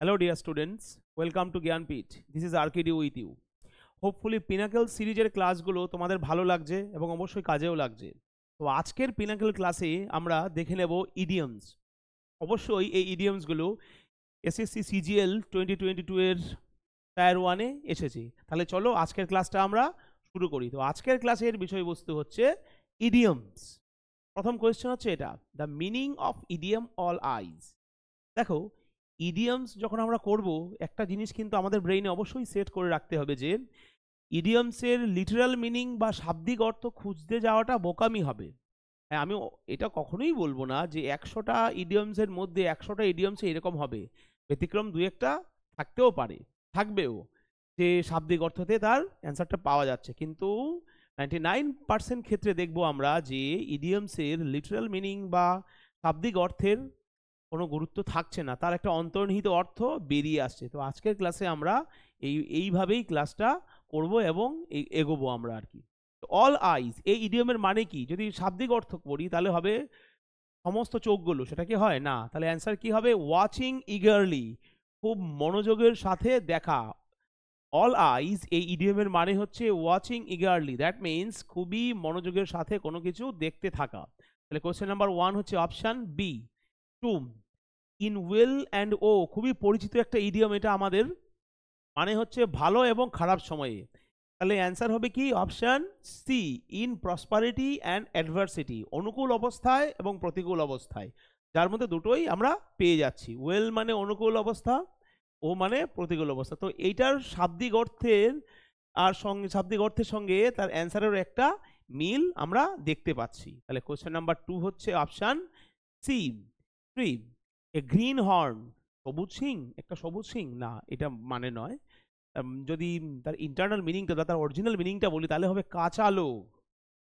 Hello dear students, welcome to Gyanpit. This is RKD with you. Hopefully Pinnacle সিরিজের ক্লাসগুলো তোমাদের ভালো লাগছে এবং অবশ্যই কাজেও লাগছে। তো আজকের পিনাকেল ক্লাসে আমরা দেখে নেব ইডিয়মস। অবশ্যই এই ইডিয়মসগুলো এসএসসি সিজিএল 2022 এর টায়ার 1-এ এসেছে। তাহলে চলো আজকের ক্লাসটা আমরা শুরু করি। তো আজকের ক্লাসের বিষয়বস্তু হচ্ছে ইডিয়মস। প্রথম কোয়েশ্চেন হচ্ছে এটা, the meaning of idiom all eyes. দেখো, ইডিয়মস যখন আমরা করব একটা জিনিস কিন্তু আমাদের ব্রেইনে অবশ্যই সেট করে রাখতে হবে যে ইডিয়মসের লিটারাল মিনিং বা শাব্দিক অর্থ খুঁজতে যাওয়াটা বোকামি হবে। হ্যাঁ, আমি এটা কখনোই বলবো না যে 100টা ইডিয়মসের মধ্যে 100টা ইডিয়মসে এরকম হবে, ব্যতিক্রম দু একটা থাকতেও পারে, থাকবেও, যে শাব্দিক অর্থতে তার অ্যান্সারটা পাওয়া যাচ্ছে। কিন্তু 99% ক্ষেত্রে দেখব আমরা যে ইডিয়মসের লিটারাল মিনিং বা শাব্দিক অর্থের কোনো গুরুত্ব থাকছে না, তার একটা অন্তর্নিহিত অর্থ বেরিয়ে আসছে। তো আজকের ক্লাসে আমরা এইভাবেই ক্লাসটা করব এবং এগোবো আমরা আর কি। অল আইজ এই ইডিয়মের মানে কি? যদি শাব্দিক অর্থ পড়ি তাহলে হবে সমস্ত চোখগুলো, সেটা কি হয় না? তাহলে অ্যান্সার কি হবে? ওয়াচিং ইগারলি, খুব মনোযোগের সাথে দেখা। অল আইজ এই ইডিয়মের মানে হচ্ছে ওয়াচিং ইগারলি, দ্যাট মিনস খুবই মনোযোগের সাথে কোনো কিছু দেখতে থাকা। তাহলে কোয়েশ্চেন নাম্বার 1 হচ্ছে option B. 2, in weal and woe, খুবই পরিচিত একটা ইডিয়ম এটা আমাদের, মানে হচ্ছে ভালো এবং খারাপ সময়ে। তাহলে অ্যান্সার হবে কি? Option C, in prosperity and adversity, অনুকূল অবস্থায় এবং প্রতিকূল অবস্থায়, যার মধ্যে দুটোই আমরা পেয়ে যাচ্ছি। ওয়েল মানে অনুকূল অবস্থা, ও মানে প্রতিকূল অবস্থা। তো এইটার শাব্দিক অর্থের আর শাব্দিক অর্থের সঙ্গে তার অ্যান্সারের একটা মিল আমরা দেখতে পাচ্ছি। তাহলে কোয়েশ্চেন নাম্বার 2 হচ্ছে option C. 3, a green horn, সবুজ সিং, একটা সবুজ সিং না, এটা মানে নয়। যদি তার ইন্টারনাল মিনিংটা, তার অরিজিনাল মিনিংটা বলি তাহলে হবে কাঁচা লোক।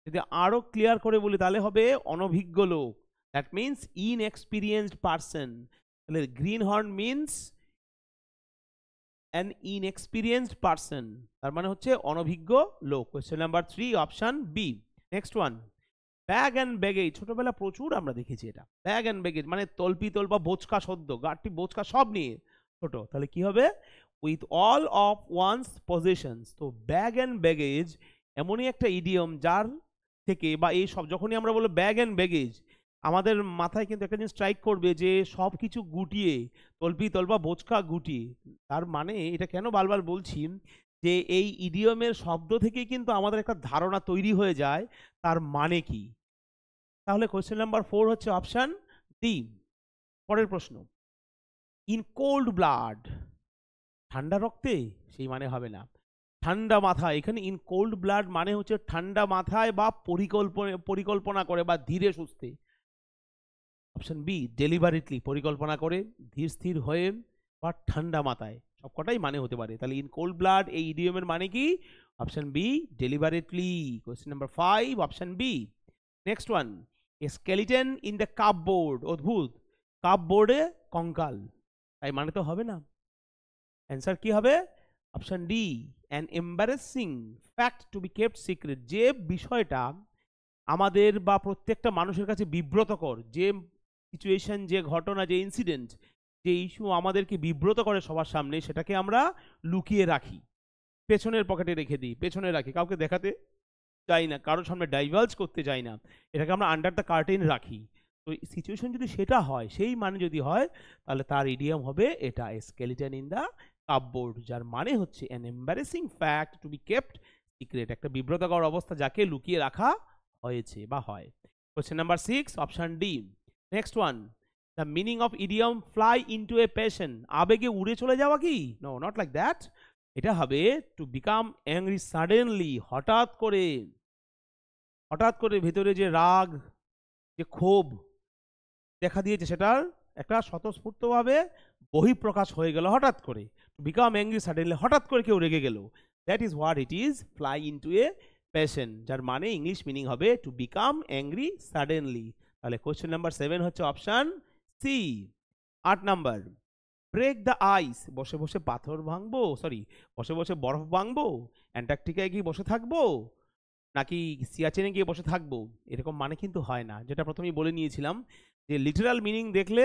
যদি আরো ক্লিয়ার করে বলি তাহলে হবে অনভিজ্ঞ লোক, দ্যাট মিনস ইনএক্সপিরিয়েন্সড পারসন। তাহলে greenhorn means an inexperienced person, তার মানে হচ্ছে অনভিজ্ঞ লোক। Question number 3 option B. Next one, bag and baggage, ছোটবেলা প্রচুর আমরা দেখেছি এটা। ব্যাগ অ্যান্ড ব্যাগেজ মানে তল্পি তল্পা বোচকা সদ্য, গাড়ি বোচকা সব নিয়ে ছোট। তাহলে কি হবে? With all of wands positions. তো ব্যাগ অ্যান্ড ব্যাগেজ এমনই একটা ইডিয়ম যার থেকে, বা এই সব যখনই আমরা বলবো ব্যাগ অ্যান্ড ব্যাগেজ, আমাদের মাথায় কিন্তু একটা জিনিস স্ট্রাইক করবে যে সব কিছু গুটিয়ে, তল্পি তল্পা বোচকা গুটিয়ে। তার মানে এটা কেন বারবার বলছি যে এই ইডিয়মের শব্দ থেকেই কিন্তু আমাদের একটা ধারণা তৈরি হয়ে যায় তার মানে কি। তাহলে কোয়েশ্চেন নাম্বার 4 হচ্ছে অপশান ডি। পরের প্রশ্ন, ইন কোল্ড ব্লাড, ঠান্ডা রক্তে, সেই মানে হবে না। ঠান্ডা মাথায়, এখানে ইন কোল্ড ব্লাড মানে হচ্ছে ঠান্ডা মাথায় বা পরিকল্পনা করে বা ধীরে সুস্থে। অপশান বি, ডেলিভারিটলি, পরিকল্পনা করে, ধীর স্থির হয়ে বা ঠান্ডা মাথায়, সবকটাই মানে হতে পারে। তাহলে ইন কোল্ড ব্লাড এই ইডিয়মের মানে কি? Option B, deliberately. Question number 5 option B. Next one, a skeleton in the cupboard, অদ্ভুত, কাপবোর্ডে কঙ্কাল, তাই মানে তো হবে না। অ্যান্সার কি হবে? Option D, an embarrassing fact to be kept secret, যে বিষয়টা আমাদের বা প্রত্যেকটা মানুষের কাছে বিব্রতকর, যে সিচুয়েশন, যে ঘটনা, যে ইনসিডেন্ট, যে ইস্যু আমাদেরকে বিব্রত করে সবার সামনে, সেটাকে আমরা লুকিয়ে রাখি, পেছনের পকেটে রেখে দিই, পেছনে রাখি, কাউকে দেখাতে চাই না, কারোর সামনে ডাইভালজ করতে চাই না, এটাকে আমরা আন্ডার দ্য কার্টেন রাখি। তো সিচুয়েশন যদি সেটা হয়, সেই মানে যদি হয়, তাহলে তার ইডিয়ম হবে এটা, স্কেলিটন ইন দ্য কাপবোর্ড, যার মানে হচ্ছে an embarrassing fact to be kept secret, একটা বিব্রতকর অবস্থা যাকে লুকিয়ে রাখা হয়েছে বা হয়। Question number 6 option D. Next one, the meaning of idiom fly into a passion, আবেগে উড়ে চলে যাওয়া কি? No, not like that. এটা হবে টু বিকাম অ্যাংরি সাডেনলি, হঠাৎ করে, হঠাৎ করে ভেতরে যে রাগ, যে ক্ষোভ দেখা দিয়েছে, সেটার একটা স্বতঃস্ফূর্তভাবে বহিঃপ্রকাশ হয়ে গেল হঠাৎ করে। বিকাম অ্যাংরি সাডেনলি, হঠাৎ করে কেউ রেগে গেল, that is what it is, fly into a passion, যার মানে ইংলিশ মিনিং হবে টু বিকাম অ্যাংরি সাডেনলি। তাহলে কোয়েশ্চেন নাম্বার 7 হচ্ছে option C. 8 number, break the ice, বসে বসে পাথর ভাঙবো, বসে বসে বরফ ভাঙবো, অ্যান্টার্কটিকায় গিয়ে বসে থাকবো, নাকি সিয়াচেনে গিয়ে বসে থাকবো, এরকম মানে কিন্তু হয় না। যেটা প্রথমেই বলে নিয়েছিলাম যে লিটারাল মিনিং দেখলে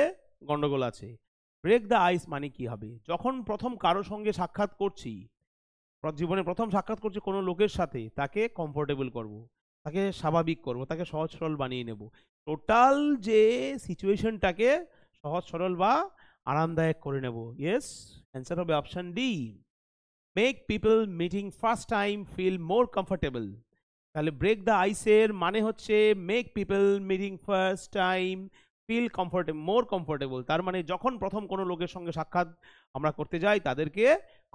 গন্ডগোল আছে। ব্রেক দ্য আইস মানে কি হবে? যখন প্রথম কারো সঙ্গে সাক্ষাৎ করছি, জীবনে প্রথম সাক্ষাৎ করছি কোনো লোকের সাথে, তাকে কমফোর্টেবল করব, তাকে স্বাভাবিক করব, তাকে সহজ সরল বানিয়ে নেব, টোটাল যে সিচুয়েশনটাকে সহজ সরল বা আরামদায়ক করে নেব। ইয়েস, অ্যান্সার হবে option D, make people meeting first time feel more comfortable. তাহলে ব্রেক দ্য আইসের মানে হচ্ছে make people meeting first time feel comfortable, more comfortable. তার মানে যখন প্রথম কোনো লোকের সঙ্গে সাক্ষাৎ আমরা করতে যাই, তাদেরকে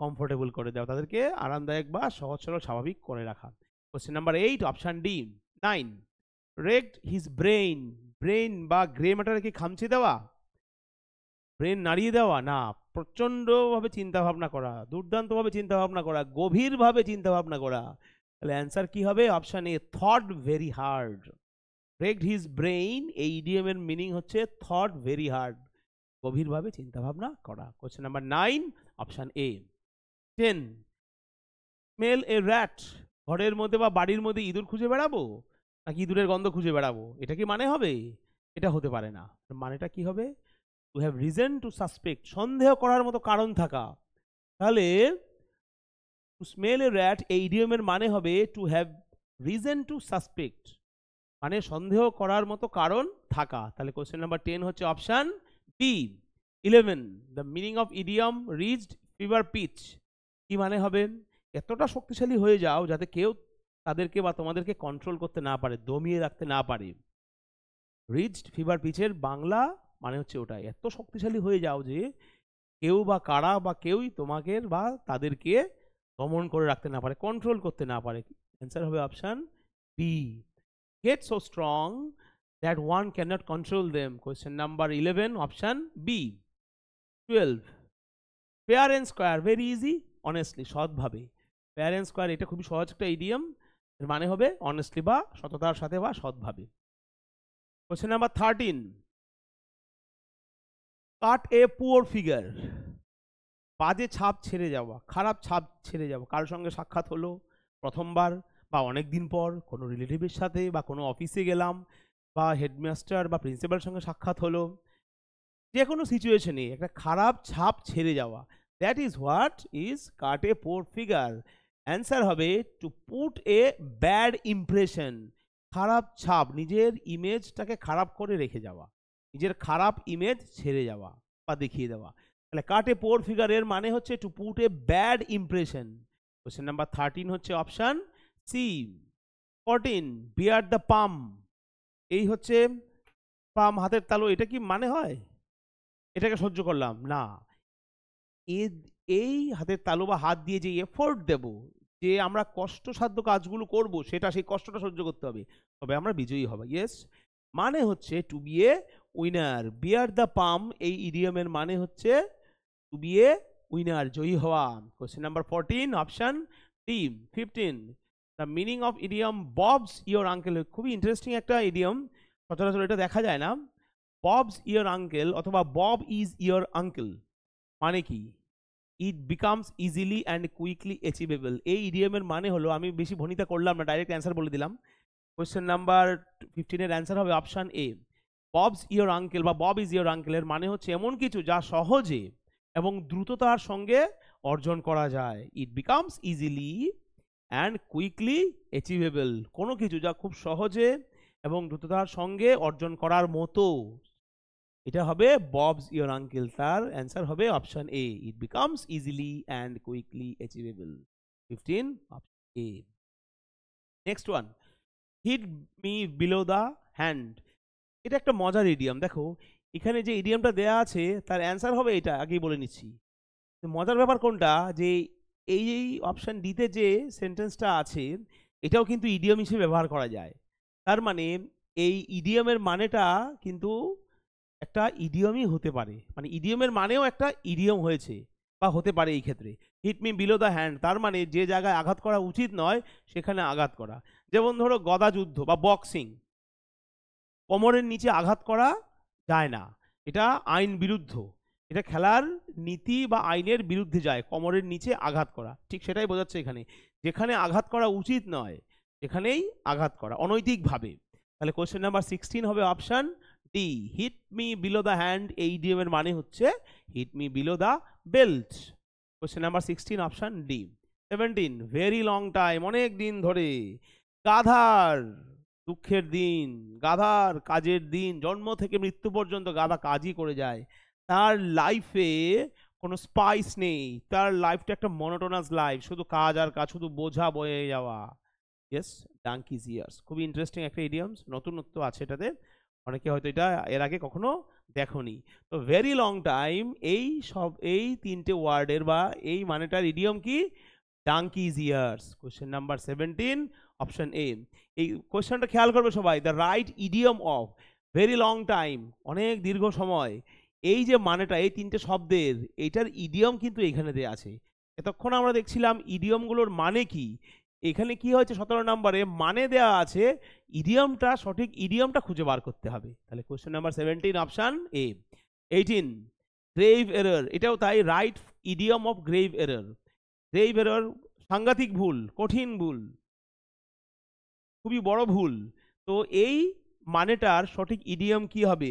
কমফোর্টেবল করে দেওয়া, তাদেরকে আরামদায়ক বা সহজ সরল স্বাভাবিক করে রাখা। Question number 8 option D 9, rack his brain. Brain বা গ্রে ম্যাটারে কি খামচে দেওয়া, ব্রেন নাড়িয়ে দেওয়া না, প্রচণ্ডভাবে চিন্তা ভাবনা করা, দুর্দান্তভাবে চিন্তা ভাবনা করা, গভীরভাবে চিন্তা ভাবনা করা। তাহলে অ্যান্সার কি হবে? Option A, thought very hard. Rack his brain, এই ইডিয়ম এর মিনিং হচ্ছে থট ভেরি হার্ড, গভীরভাবে চিন্তা ভাবনা করা। Question number 9 option A. 10, smell a rat. ঘরের মধ্যে বা বাড়ির মধ্যে ইঁদুর খুঁজে বেড়াবো নাকি ইঁদুরের গন্ধ খুঁজে বেড়াবো, এটা কি মানে হবে? এটা হতে পারে না। মানেটা কি হবে? To have reason to suspect, সন্দেহ করার মতো কারণ থাকা। তাহলে টু স্মেল এ র্যাট, এই ইডিয়মের মানে হবে to have reason to suspect, মানে সন্দেহ করার মতো কারণ থাকা। তাহলে কোশ্চেন নাম্বার 10 হচ্ছে option B. 11, the meaning of idiom reached fever pitch, কি মানে হবে? এতটা শক্তিশালী হয়ে যাও যাতে কেউ তাদেরকে বা তোমাদেরকে কন্ট্রোল করতে না পারে, দমিয়ে রাখতে না পারে। রিচড ফিভার পিচের বাংলা মানে হচ্ছে ওটা, এত শক্তিশালী হয়ে যাও যে কেউ বা কারা বা কেউই তোমাকে বা তাদেরকে দমন করে রাখতে না পারে, কন্ট্রোল করতে না পারে। অ্যান্সার হবে option B. Get so strong that one can not control them. Question number 11 option B. 12, fair and square, very easy, honestly, সৎভাবে। ফেয়ার অ্যান্ড স্কোয়ার এটা খুবই সহজ একটা ইডিয়ম, এর মানে হবে অনেস্টলি বা সততার সাথে বা সৎভাবে। Question number 13, cut a poor figure, বাজে ছাপ ছেড়ে যাওয়া, খারাপ ছাপ ছেড়ে যাওয়া। কারোর সঙ্গে সাক্ষাৎ হলো প্রথমবার বা অনেক দিন পর, কোনো রিলেটিভের সাথে বা কোনো অফিসে গেলাম বা হেডমাস্টার বা প্রিন্সিপালের সঙ্গে সাক্ষাৎ হলো, যে কোনো সিচুয়েশনে একটা খারাপ ছাপ ছেড়ে যাওয়া, that is what is cut a poor figure. Answer হবে to put a bad impression, খারাপ ছাপ, নিজের ইমেজটাকে খারাপ করে রেখে যাওয়া, নিজের খারাপ ইমেজ ছেড়ে যাওয়া বা দেখিয়ে দেওয়া। তাহলে কাট এ পুয়ার ফিগার এর মানে হচ্ছে two put a bad impression. Question number 13 হচ্ছে option C. 14, beer the palm, এই হচ্ছে পাম, হাতের তালু, এটা কি মানে হয় এটাকে সহ্য করলাম না? এই হাতের তালু বা হাত দিয়ে যে এফোর্ট দেব, যে আমরা কষ্টসাধ্য কাজগুলো করব, সেটা সেই কষ্টটা সহ্য করতে হবে, তবে আমরা বিজয়ী হব। ইয়েস, মানে হচ্ছে to be a winner. Bear the palm, এই ইডিয়মের মানে হচ্ছে টু বি এ উইনার, জয়ী হওয়া। Question number 14 option D. 15, the meaning of idiom Bob's your uncle, খুবই ইন্টারেস্টিং একটা ইডিয়ম, সচরাচর এটা দেখা যায় না। ববস ইয়োর আঙ্কেল অথবা বব ইজ ইয়োর আঙ্কেল মানে কি? It becomes easily and quickly achievable. এই ইডিয়মের মানে হলো, আমি বেশি ভনিতা করলাম না, ডাইরেক্ট অ্যান্সার বলে দিলাম। কোয়েশ্চেন নাম্বার 15 এর অ্যান্সার হবে option A, Bob's your uncle বা বব ইজ ইয়োর আঙ্কেল এর মানে হচ্ছে এমন কিছু যা সহজে এবং দ্রুততার সঙ্গে অর্জন করা যায়। ইট becomes easily and quickly achievable, কোনো কিছু যা খুব সহজে এবং দ্রুততার সঙ্গে অর্জন করার মতো, এটা হবে ববস ইয়োর আঙ্কেল। তার অ্যান্সার হবে option A, it becomes easily and quickly achievable. 15 option A. Next one, hit me below the hand, এটা একটা মজার ইডিয়ম। দেখো এখানে যে ইডিয়মটা দেয়া আছে তার অ্যান্সার হবে এটা, আগেই বলে নিচ্ছি। মজার ব্যাপার কোনটা, যে এই অপশন ডিতে যে সেন্টেন্সটা আছে এটাও কিন্তু ইডিয়ম হিসেবে ব্যবহার করা যায়। তার মানে এই ইডিয়মের মানেটা কিন্তু একটা ইডিয়মই হতে পারে, মানে ইডিয়মের মানেও একটা ইডিয়ম হয়েছে বা হতে পারে এই ক্ষেত্রে। Hit me below the hand, তার মানে যে জায়গায় আঘাত করা উচিত নয় সেখানে আঘাত করা। যেমন ধরো গদা যুদ্ধ বা বক্সিং, কোমরের নিচে আঘাত করা যায় না, এটা আইন বিরুদ্ধ, এটা খেলার নীতি বা আইনের বিরুদ্ধে যায় কোমরের নিচে আঘাত করা। ঠিক সেটাই বোঝাচ্ছে এখানে, যেখানে আঘাত করা উচিত নয় সেখানেই আঘাত করা অনৈতিকভাবে। তাহলে কোশ্চেন নাম্বার 16 হবে option D hit me below the hand, এই ইডিয়মের মানে হচ্ছে hit me below the belt. Question number 16 option D. 17 very long time, অনেক দিন ধরে। গাধার দুঃখের দিন, গাধার কাজের দিন, জন্ম থেকে মৃত্যু পর্যন্ত গাধা কাজই করে যায়, তার লাইফে কোনো স্পাইস নেই, তার লাইফটা একটা মনোটোনাস লাইফ, শুধু কাজ আর কাজ, শুধু বোঝা বয়ে যাওয়া। ইয়েস, ডাঙ্কিজ ইয়ার্স, খুবই ইন্টারেস্টিং একটা ইডিয়মস, নতুনত্ব আছে এটাতে, অনেকে হয়তো এটা এর আগে কখনো দেখোনি। তো ভেরি লং টাইম, এই তিনটে ওয়ার্ডের বা এই মানেটার ইডিয়ম কি? Donkey's years. Question number 17 option A. এই কোশ্চেনটা খেয়াল করবে সবাই, the right idiom of very long time, অনেক দীর্ঘ সময়, এই যে মানেটা এই তিনটে শব্দের, এইটার ইডিয়ম কিন্তু এখানে দেয়া আছে। এতক্ষণ আমরা দেখছিলাম ইডিয়মগুলোর মানে কি, এখানে কি হয়েছে 17 নম্বরে মানে দেয়া আছে, ইডিয়মটা, সঠিক ইডিয়মটা খুঁজে বার করতে হবে। তাহলে কোশ্চেন নাম্বার 17 অপশন এ। 18 গ্রেভ এরর, এটাও তাই, right idiom of grave error. Grave error সাংঘাতিক ভুল, কঠিন ভুল, খুবই বড় ভুল। তো এই মানেটার সঠিক ইডিয়ম কি হবে?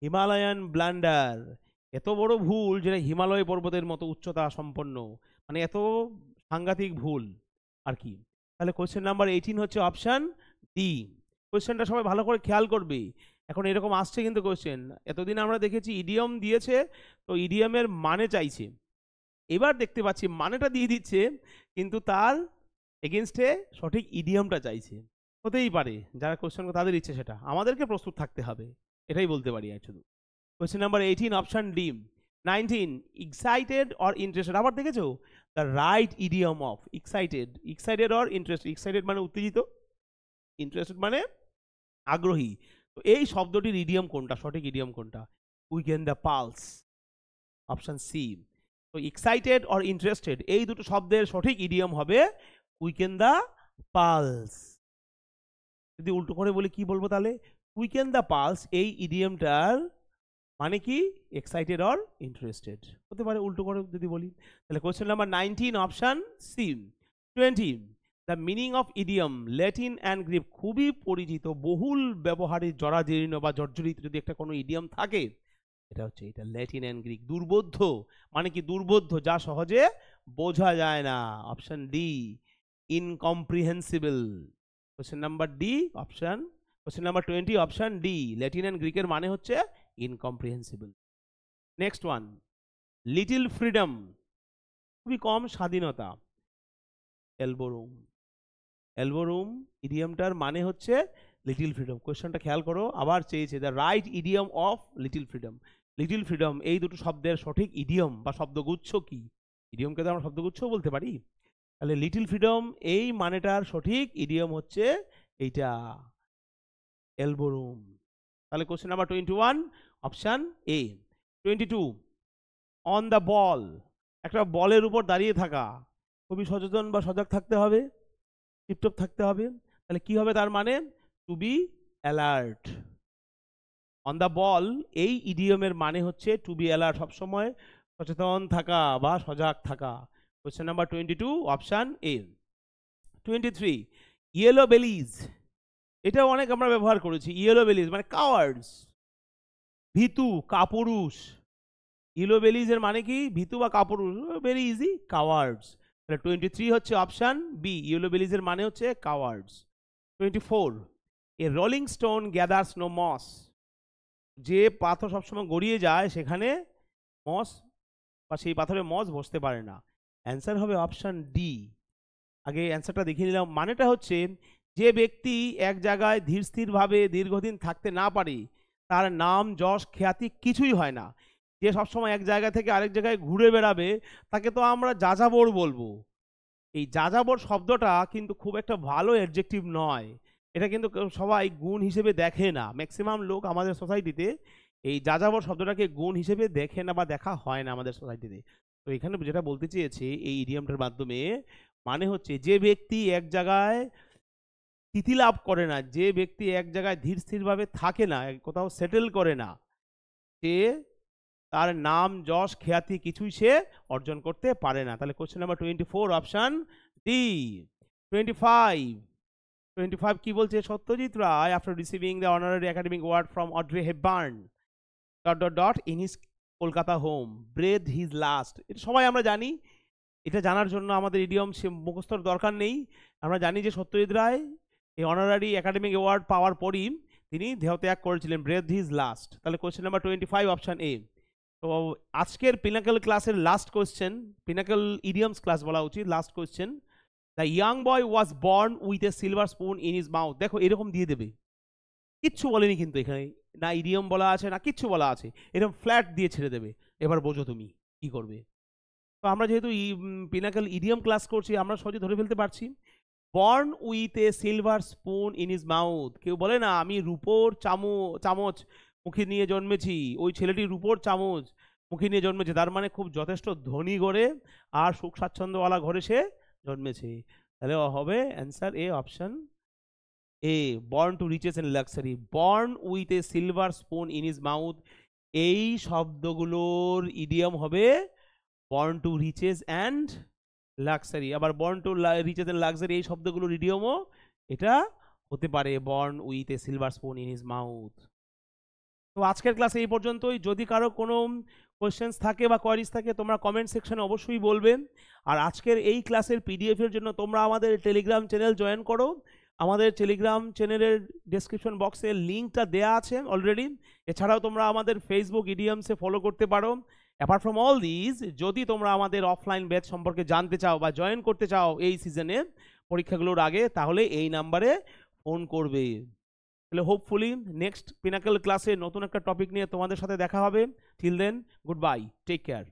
হিমালয়ান ব্লান্ডার, এত বড় ভুল যেটা হিমালয় পর্বতের মতো উচ্চতা সম্পন্ন, মানে এত সাংঘাতিক ভুল আর কি। তাহলে কোশ্চেন নাম্বার 18 হচ্ছে অপশন ডি। কোশ্চেনটা সবাই ভালো করে খেয়াল করবে, এখন এরকম আসছে কিন্তু কোশ্চেন, এতদিন আমরা দেখেছি ইডিয়ম দিয়েছে, তো ইডিয়মের মানে চাইছে, এবার দেখতে পাচ্ছি মানেটা দিয়ে দিচ্ছে কিন্তু তার এগেনস্টে সঠিক ইডিয়মটা চাইছে। হতেই পারে, যারা কোশ্চেন তাদের ইচ্ছে সেটা, আমাদেরকে প্রস্তুত থাকতে হবে, এটাই বলতে পারি আর শুধু। Question number 18 option D. 19 excited or interested, আবার দেখেছো, the right idiom of excited, excited or interested, excited মানে উত্তেজিত, ইন্টারেস্টেড মানে আগ্রহী। তো এই শব্দটির ইডিয়ম কোনটা, সঠিক ইডিয়ম কোনটা? Weaken the pulse, option C. তো এক্সাইটেড অর ইন্টারেস্টেড এই দুটো শব্দের সঠিক ইডিয়ম হবে উইকেন দ্য পালস। যদি উল্টো করে বলি কি বলবো তাহলে? উইকেন দ্য পালস, এই ইডিয়মটার মানে কি? এক্সাইটেড অর ইন্টারেস্টেড হতে পারে উল্টো করে যদি বলি। তাহলে question number 19 option C. 20 the meaning of idiom Latin and Greek, খুবই পরিচিত, বহুল ব্যবহারে জরাজীর্ণ বা জর্জরিত যদি একটা কোনো ইডিয়ম থাকে, এটা হচ্ছে এটা ল্যাটিন অ্যান্ড গ্রিক। দুর্বোধ্য মানে কি? দুর্বোধ্য, যা সহজে বোঝা যায় না, option D. Incomprehensible, question number D option, question number 20 option D, Latin and গ্রিকের মানে হচ্ছে incomprehensible. Next one, little freedom, খুবই কম স্বাধীনতা। এলবোরুম, এলবোরুম ইডিয়মটার মানে হচ্ছে লিটল ফ্রিডম। কোয়েশ্চনটা খেয়াল করো, আবার চেয়েছে the right idiom of little freedom. Little freedom এই দুটো শব্দের সঠিক ইডিয়ম বা শব্দগুচ্ছ কি? ইডিয়মকে তো আমরা শব্দগুচ্ছও বলতে পারি। তাহলে লিটল ফ্রিডম এই মানেটার সঠিক ইডিয়ম হচ্ছে এইটা, এলবোরুম। তাহলে question number 21 option A. 22 on the বল, একটা বলের উপর দাঁড়িয়ে থাকা, খুবই সচেতন বা সজাগ থাকতে হবে, টিপটপ থাকতে হবে। তাহলে কি হবে তার মানে? To be alert. On the ball এই ইডিয়মের মানে হচ্ছে টু বি অ্যালার্ট, সবসময় সচেতন থাকা বা সজাগ থাকা। Question number 22 option A. 23 yellow Belize, এটাও অনেক আমরা ব্যবহার করেছি। ইয়েলো বেলিজ মানে কাওয়ার্ডস, ভীতু, কাপুরুষ। ইয়েলো বেলিজের মানে কি? ভীতু বা কাপুরুষ, ভেরি ইজি, কাওয়ার্ডস। তাহলে 23 হচ্ছে অপশন বি, ইয়েলো বেলিজের মানে হচ্ছে cowards. 24 a rolling stone gathers no moss, যে পাথর সবসময় গড়িয়ে যায় সেখানে মস বা সেই পাথরে মস বসতে পারে না। অ্যান্সার হবে অপশন ডি। আগে অ্যান্সারটা দেখিয়ে নিলাম। মানেটা হচ্ছে যে ব্যক্তি এক জায়গায় ধীর স্থিরভাবে দীর্ঘদিন থাকতে না পারে, তার নাম যশ খ্যাতি কিছুই হয় না। যে সবসময় এক জায়গা থেকে আরেক জায়গায় ঘুরে বেড়াবে তাকে তো আমরা যাযাবর বলবো। এই যাযাবর শব্দটা কিন্তু খুব একটা ভালো অ্যাডজেক্টিভ নয়, এটা কিন্তু সবাই গুণ হিসেবে দেখে না। ম্যাক্সিমাম লোক আমাদের সোসাইটিতে এই যাযাবর শব্দটাকে গুণ হিসেবে দেখে না বা দেখা হয় না আমাদের সোসাইটিতে। তো এখানে যেটা বলতে চেয়েছে এই ইডিয়মটার মাধ্যমে, মানে হচ্ছে যে ব্যক্তি এক জায়গায় স্থিতি লাভ করে না, যে ব্যক্তি এক জায়গায় ধীর স্থিরভাবে থাকে না, কোথাও সেটেল করে না, সে তার নাম যশ খ্যাতি কিছুই সে অর্জন করতে পারে না। তাহলে কোশ্চেন নাম্বার 24 অপশন ডি। 25 25 কি বলছে? Satyajit Ray after receiving the honorary academic award from Audrey Hepburn in his Kolkata home breathed his last. এটা সবাই আমরা জানি, এটা জানার জন্য আমাদের ইডিয়ম মুখস্থর দরকার নেই। আমরা জানি যে সত্যজিৎ রায় এই অনারারি একাডেমিক অ্যাওয়ার্ড পাওয়ার পরই তিনি দেহত্যাগ করেছিলেন, ব্রেথ হিজ লাস্ট। তাহলে কোয়েশ্চেন নাম্বার 25 অপশন এ। তো আজকের পিনাকল ক্লাসের last question, pinnacle idioms class বলা উচিত, last question. The young boy was born with a silver spoon in his mouth. দেখো এরকম দিয়ে দেবে, কিচ্ছু বলেনি কিন্তু এখানে, না ইডিয়ম বলা আছে না কিচ্ছু বলা আছে, এরকম ফ্ল্যাট দিয়ে ছেড়ে দেবে। এবার বোঝো তুমি কি করবে। তো আমরা যেহেতু পিনাকল ইডিয়ম ক্লাস করছি, আমরা সহজে ধরে ফেলতে পারছি। Born with a silver spoon in his mouth. কেউ বলে না আমি রূপোর চামচ মুখে নিয়ে জন্মেছি, ওই ছেলেটি রূপোর চামচ মুখে নিয়ে জন্মেছে, তার মানে খুব যথেষ্ট ধনী ঘরে আর সুখ স্বাচ্ছন্দ্যওয়ালা ঘরে সে জন্মেছে। তাহলে হবে answer A option A, born two riches and luxury. Born with a silver spoon in his mouth, এই শব্দগুলোর ইডিয়ম হবে born two reaches and luxury. আবার বর্ন টু রিচেস অ্যান্ড লাক্সারি এই শব্দগুলোর ইডিয়মও এটা হতে পারে, born with a silver spoon in his mouth. তো আজকের ক্লাসে এই পর্যন্তই। যদি কারো কোনো কোয়েশ্চেন্স থাকে বা কোয়ারিজ থাকে তোমরা কমেন্ট সেকশনে অবশ্যই বলবে। আর আজকের এই ক্লাসের পিডিএফের জন্য তোমরা আমাদের টেলিগ্রাম চ্যানেল জয়েন করো। আমাদের টেলিগ্রাম চ্যানেলের ডেসক্রিপশন বক্সে লিঙ্কটা দেয়া আছে অলরেডি। এছাড়াও তোমরা আমাদের ফেসবুক ইডিয়মসে ফলো করতে পারো। অ্যাপার্ট ফ্রম অল দিস, যদি তোমরা আমাদের অফলাইন ব্যাচ সম্পর্কে জানতে চাও বা জয়েন করতে চাও এই সিজনে পরীক্ষাগুলোর আগে, তাহলে এই নাম্বারে ফোন করবে। তাহলে হোপফুলি নেক্সট পিনাকল ক্লাসে নতুন একটা টপিক নিয়ে তোমাদের সাথে দেখা হবে। Till then, goodbye, take care.